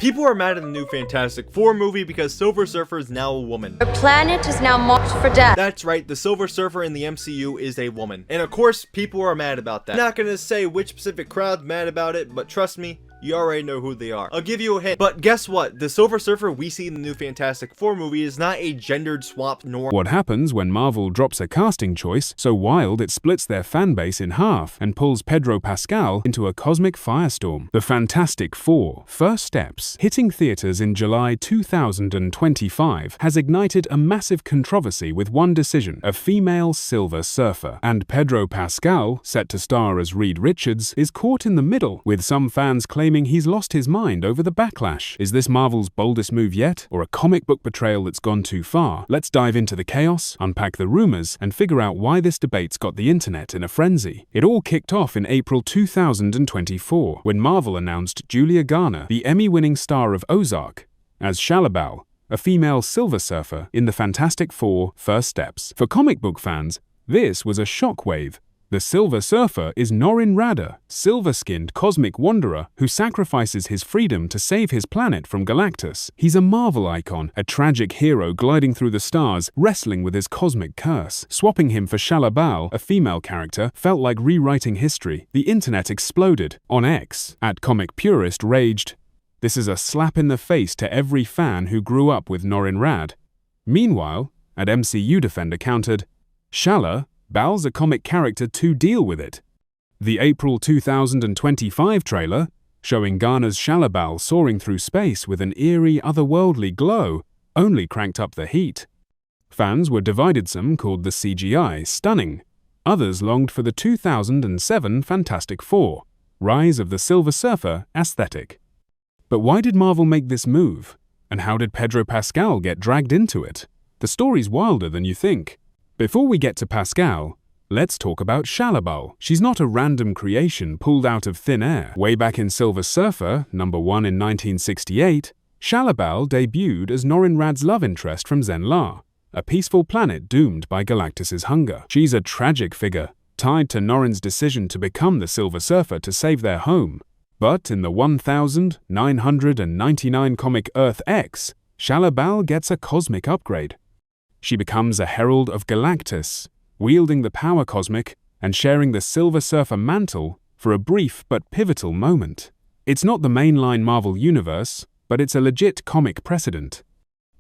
People are mad at the new Fantastic Four movie because Silver Surfer is now a woman. Your planet is now marked for death. That's right, the Silver Surfer in the MCU is a woman. And of course, people are mad about that. I'm not gonna say which specific crowd's mad about it, but trust me, you already know who they are. I'll give you a hint, but guess what? The Silver Surfer we see in the new Fantastic Four movie is not a gendered swap nor what happens when Marvel drops a casting choice so wild it splits their fanbase in half and pulls Pedro Pascal into a cosmic firestorm. The Fantastic Four: First Steps, hitting theaters in July 2025, has ignited a massive controversy with one decision: a female Silver Surfer. And Pedro Pascal, set to star as Reed Richards, is caught in the middle, with some fans claiming he's lost his mind over the backlash. Is this Marvel's boldest move yet, or a comic book betrayal that's gone too far? Let's dive into the chaos, unpack the rumors, and figure out why this debate's got the internet in a frenzy. It all kicked off in April 2024, when Marvel announced Julia Garner, the Emmy-winning star of Ozark, as Shallabal, a female Silver Surfer in the Fantastic Four: First Steps. For comic book fans, this was a shockwave. The Silver Surfer is Norrin Raddar, silver-skinned cosmic wanderer who sacrifices his freedom to save his planet from Galactus. He's a Marvel icon, a tragic hero gliding through the stars, wrestling with his cosmic curse. Swapping him for Shallabal, a female character, felt like rewriting history. The internet exploded. On X, @Comic Purist raged, "This is a slap in the face to every fan who grew up with Norrin Radd." Meanwhile, @MCU Defender countered, "Shallabal a comic character to deal with it." The April 2025 trailer, showing Garner's Shallabal soaring through space with an eerie, otherworldly glow, only cranked up the heat. Fans were divided. Some called the CGI stunning. Others longed for the 2007 Fantastic Four: Rise of the Silver Surfer aesthetic. But why did Marvel make this move? And how did Pedro Pascal get dragged into it? The story's wilder than you think. Before we get to Pascal, let's talk about Shallabal. She's not a random creation pulled out of thin air. Way back in Silver Surfer, #1 in 1968, Shallabal debuted as Norrin Radd's love interest from Zenlar, a peaceful planet doomed by Galactus's hunger. She's a tragic figure, tied to Norrin's decision to become the Silver Surfer to save their home. But in the 1999 comic Earth X, Shallabal gets a cosmic upgrade. She becomes a herald of Galactus, wielding the power cosmic and sharing the Silver Surfer mantle for a brief but pivotal moment. It's not the mainline Marvel universe, but it's a legit comic precedent.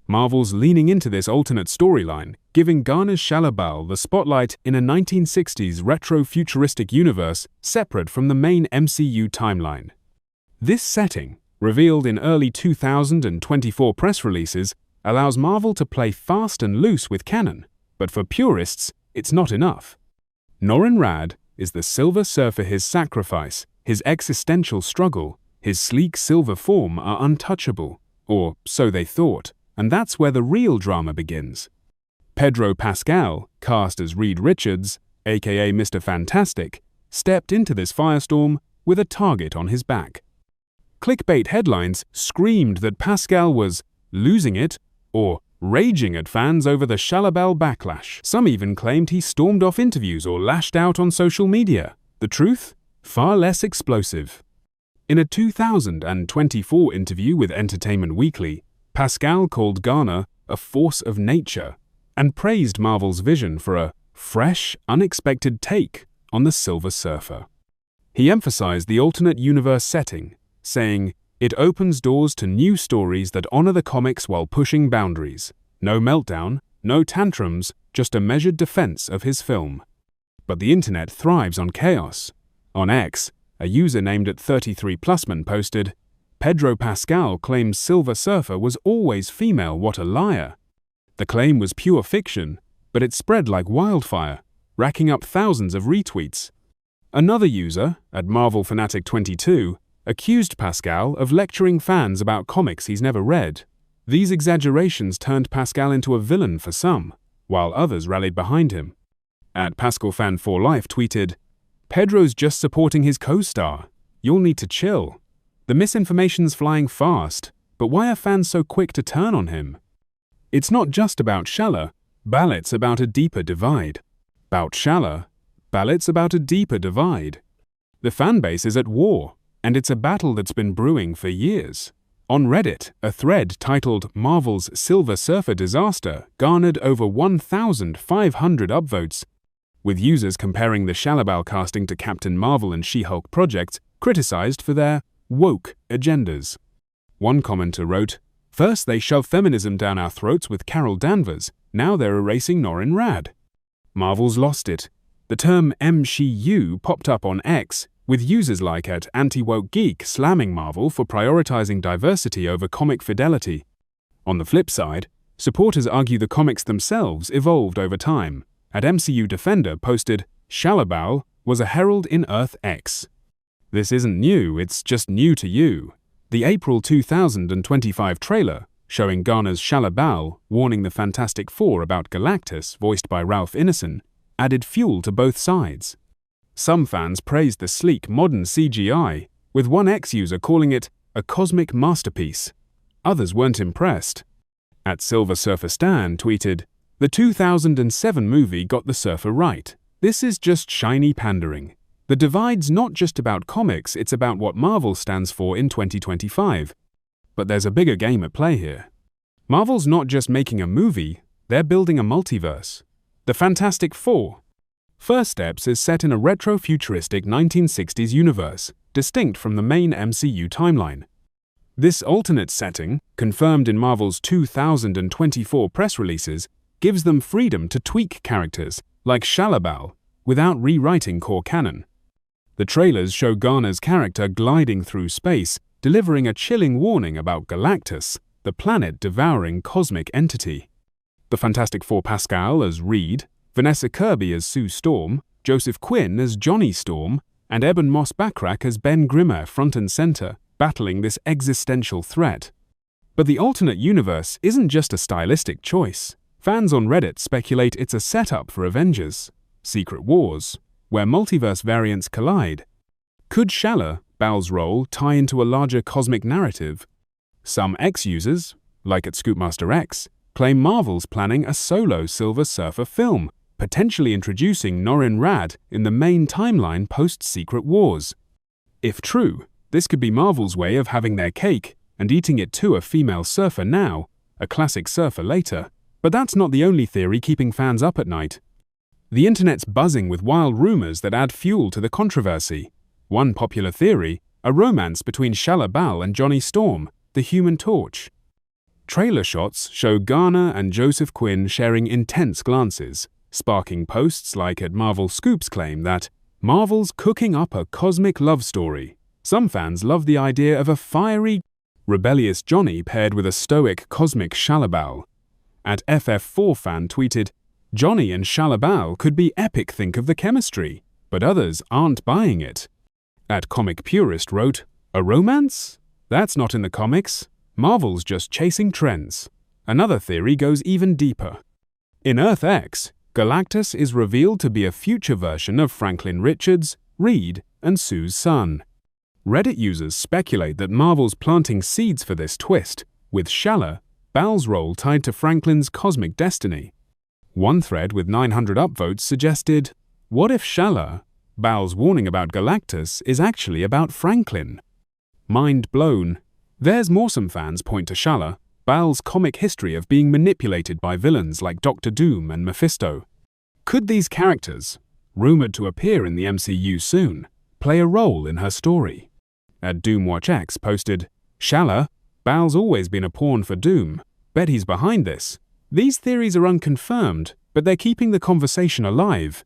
Marvel's leaning into this alternate storyline, giving Garner's Shallabal the spotlight in a 1960s retro-futuristic universe separate from the main MCU timeline. This setting, revealed in early 2024 press releases, allows Marvel to play fast and loose with canon, but for purists, it's not enough. Norrin Radd is the Silver Surfer. His sacrifice, his existential struggle, his sleek silver form are untouchable, or so they thought, and that's where the real drama begins. Pedro Pascal, cast as Reed Richards, aka Mr. Fantastic, stepped into this firestorm with a target on his back. Clickbait headlines screamed that Pascal was losing it or raging at fans over the Shallabal backlash. Some even claimed he stormed off interviews or lashed out on social media. The truth? Far less explosive. In a 2024 interview with Entertainment Weekly, Pascal called Garner a force of nature and praised Marvel's vision for a fresh, unexpected take on the Silver Surfer. He emphasized the alternate universe setting, saying, "It opens doors to new stories that honor the comics while pushing boundaries. No meltdown, no tantrums, just a measured defense of his film." But the internet thrives on chaos. On X, a user named @33plusman posted, "Pedro Pascal claims Silver Surfer was always female, what a liar." The claim was pure fiction, but it spread like wildfire, racking up thousands of retweets. Another user, @MarvelFanatic22, accused Pascal of lecturing fans about comics he's never read. These exaggerations turned Pascal into a villain for some, while others rallied behind him. @PascalFan4Life tweeted, "Pedro's just supporting his co-star. You'll need to chill. The misinformation's flying fast, but why are fans so quick to turn on him?" It's not just about Shallabal, it's about a deeper divide. It's about a deeper divide. The fanbase is at war, and it's a battle that's been brewing for years. On Reddit, a thread titled Marvel's Silver Surfer Disaster garnered over 1,500 upvotes, with users comparing the Shalla-Bal casting to Captain Marvel and She-Hulk projects criticized for their woke agendas. One commenter wrote, "First they shove feminism down our throats with Carol Danvers, now they're erasing Norrin Radd. Marvel's lost it." The term MSHU popped up on X, with users like @AntiWokeGeek slamming Marvel for prioritizing diversity over comic fidelity. On the flip side, supporters argue the comics themselves evolved over time. @MCU Defender posted, "Shalla-Bal was a herald in Earth X." This isn't new, it's just new to you. The April 2025 trailer, showing Garner's Shalla-Bal warning the Fantastic Four about Galactus, voiced by Ralph Ineson, added fuel to both sides. Some fans praised the sleek, modern CGI, with one X-user calling it a cosmic masterpiece. Others weren't impressed. @Silver Surfer Stan tweeted, "The 2007 movie got the surfer right. This is just shiny pandering. The divide's not just about comics, it's about what Marvel stands for in 2025. But there's a bigger game at play here. Marvel's not just making a movie, they're building a multiverse. The Fantastic Four. First Steps is set in a retro-futuristic 1960s universe, distinct from the main MCU timeline. This alternate setting, confirmed in Marvel's 2024 press releases, gives them freedom to tweak characters, like Shalla-Bal, without rewriting core canon. The trailers show Garner's character gliding through space, delivering a chilling warning about Galactus, the planet-devouring cosmic entity. The Fantastic Four Pascal as Reed, Vanessa Kirby as Sue Storm, Joseph Quinn as Johnny Storm, and Eben Moss-Backrack as Ben Grimm front and center, battling this existential threat. But the alternate universe isn't just a stylistic choice. Fans on Reddit speculate it's a setup for Avengers, Secret Wars, where multiverse variants collide. Could Shalla-Bal's role tie into a larger cosmic narrative? Some X-users, like @Scoopmaster X, claim Marvel's planning a solo Silver Surfer film, potentially introducing Norrin Radd in the main timeline post-Secret Wars. If true, this could be Marvel's way of having their cake and eating it too, a female surfer now, a classic surfer later. But that's not the only theory keeping fans up at night. The internet's buzzing with wild rumors that add fuel to the controversy. One popular theory, a romance between Shalla-Bal and Johnny Storm, the Human Torch. Trailer shots show Garner and Joseph Quinn sharing intense glances, sparking posts like @Marvel Scoops claim that Marvel's cooking up a cosmic love story. Some fans love the idea of a fiery, rebellious Johnny paired with a stoic cosmic Shalla-Bal. @FF4 fan tweeted, "Johnny and Shalla-Bal could be epic, think of the chemistry," but others aren't buying it. @Comic Purist wrote, "A romance? That's not in the comics. Marvel's just chasing trends." Another theory goes even deeper. In Earth X, Galactus is revealed to be a future version of Franklin Richards, Reed, and Sue's son. Reddit users speculate that Marvel's planting seeds for this twist, with Shalla-Bal's role tied to Franklin's cosmic destiny. One thread with 900 upvotes suggested, what if Shalla-Bal's warning about Galactus is actually about Franklin? Mind blown. There's more. Some fans point to Shalla-Bal's comic history of being manipulated by villains like Doctor Doom and Mephisto. Could these characters, rumored to appear in the MCU soon, play a role in her story? @DoomWatchX posted, "Shalla-Bal's always been a pawn for Doom. Bet he's behind this." These theories are unconfirmed, but they're keeping the conversation alive.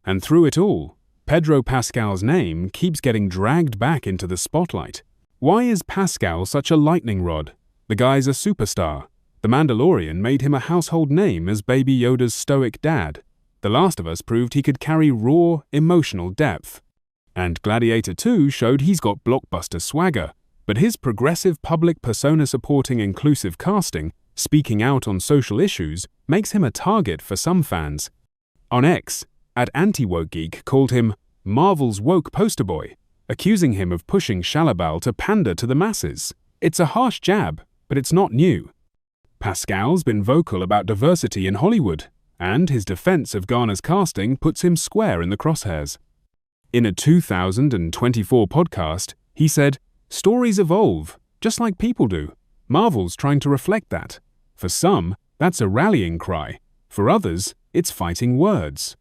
And through it all, Pedro Pascal's name keeps getting dragged back into the spotlight. Why is Pascal such a lightning rod? The guy's a superstar. The Mandalorian made him a household name as Baby Yoda's stoic dad. The Last of Us proved he could carry raw, emotional depth. And Gladiator 2 showed he's got blockbuster swagger, but his progressive public persona supporting inclusive casting, speaking out on social issues, makes him a target for some fans. On X, @AntiWokeGeek called him Marvel's woke poster boy, accusing him of pushing Shalla-Bal to pander to the masses. It's a harsh jab, but it's not new. Pascal's been vocal about diversity in Hollywood, and his defense of Garner's casting puts him square in the crosshairs. In a 2024 podcast, he said, "Stories evolve, just like people do. Marvel's trying to reflect that. For some, that's a rallying cry. For others, it's fighting words.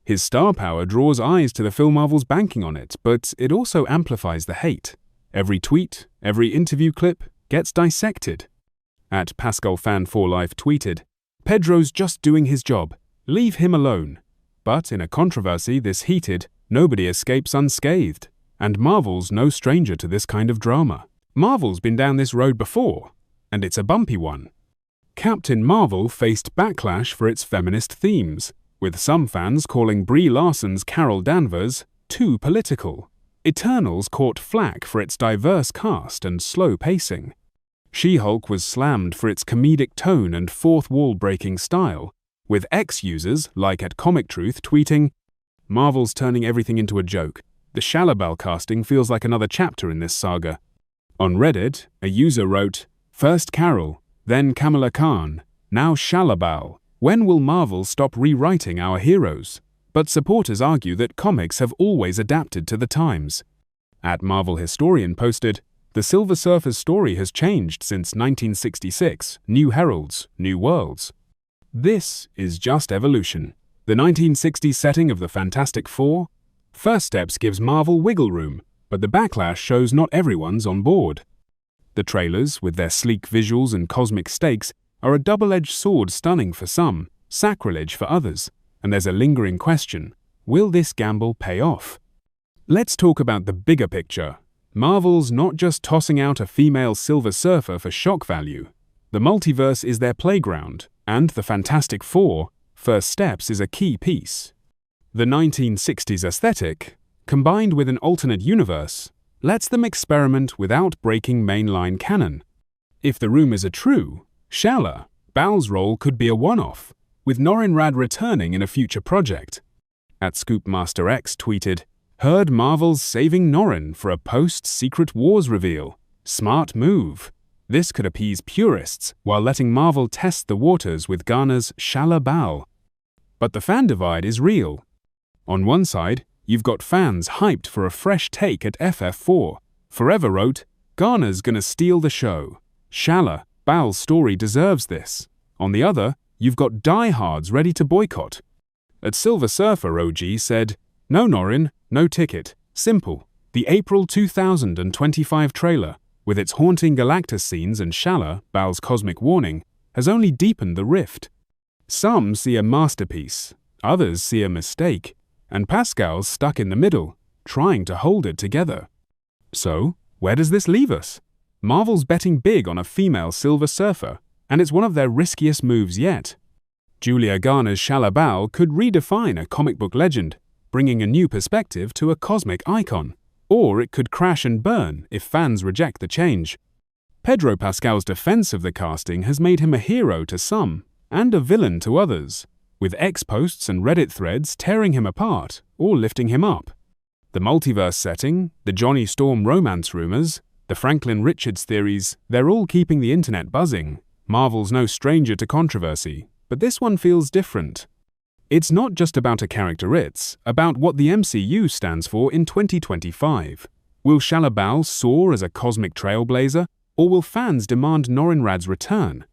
His star power draws eyes to the film Marvel's banking on it, but it also amplifies the hate. Every tweet, every interview clip gets dissected. At PascalFan4Life tweeted, "Pedro's just doing his job. Leave him alone." But in a controversy this heated, nobody escapes unscathed. And Marvel's no stranger to this kind of drama. Marvel's been down this road before, and it's a bumpy one. Captain Marvel faced backlash for its feminist themes, with some fans calling Brie Larson's Carol Danvers too political. Eternals caught flack for its diverse cast and slow pacing. She-Hulk was slammed for its comedic tone and fourth-wall-breaking style, with ex-users, like at Comic Truth, tweeting, "Marvel's turning everything into a joke. The Shalabal casting feels like another chapter in this saga." On Reddit, a user wrote, "First Carol, then Kamala Khan, now Shalabal. When will Marvel stop rewriting our heroes?" But supporters argue that comics have always adapted to the times. At Marvel Historian posted, "The Silver Surfer's story has changed since 1966, New Heralds, New Worlds." This is just evolution. The 1960s setting of the Fantastic Four? First Steps gives Marvel wiggle room, but the backlash shows not everyone's on board. The trailers, with their sleek visuals and cosmic stakes, are a double-edged sword, stunning for some, sacrilege for others, and there's a lingering question: will this gamble pay off? Let's talk about the bigger picture. Marvel's not just tossing out a female Silver Surfer for shock value. The multiverse is their playground, and the Fantastic Four, First Steps, is a key piece. The 1960s aesthetic, combined with an alternate universe, lets them experiment without breaking mainline canon. If the rumors are true, Shala, Bal's role could be a one-off, with Norin-Rad returning in a future project. At Scoopmaster X tweeted, "Heard Marvel's saving Norrin for a post-Secret Wars reveal. Smart move. This could appease purists while letting Marvel test the waters with Garner's Shala Bal." But the fan divide is real. On one side, you've got fans hyped for a fresh take at FF4. Forever wrote, "Garner's gonna steal the show. Shala, Bal's story deserves this." On the other, you've got diehards ready to boycott. At Silver Surfer, OG said, "No Norrin, no ticket. Simple. The April 2025 trailer, with its haunting Galactus scenes and Shala, Bal's cosmic warning, has only deepened the rift. Some see a masterpiece, others see a mistake, and Pascal's stuck in the middle, trying to hold it together. So, where does this leave us? Marvel's betting big on a female Silver Surfer, and it's one of their riskiest moves yet. Julia Garner's Shala Bal could redefine a comic book legend, bringing a new perspective to a cosmic icon. Or it could crash and burn if fans reject the change. Pedro Pascal's defense of the casting has made him a hero to some, and a villain to others, with X posts and Reddit threads tearing him apart or lifting him up. The multiverse setting, the Johnny Storm romance rumors, the Franklin Richards theories, they're all keeping the internet buzzing. Marvel's no stranger to controversy, but this one feels different. It's not just about a character, it's about what the MCU stands for in 2025. Will Shala Bal soar as a cosmic trailblazer, or will fans demand Norin-Rad's return?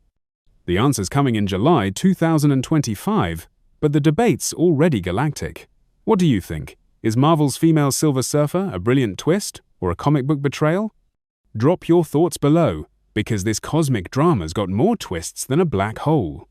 The answer's coming in July 2025, but the debate's already galactic. What do you think? Is Marvel's female Silver Surfer a brilliant twist, or a comic book betrayal? Drop your thoughts below, because this cosmic drama's got more twists than a black hole.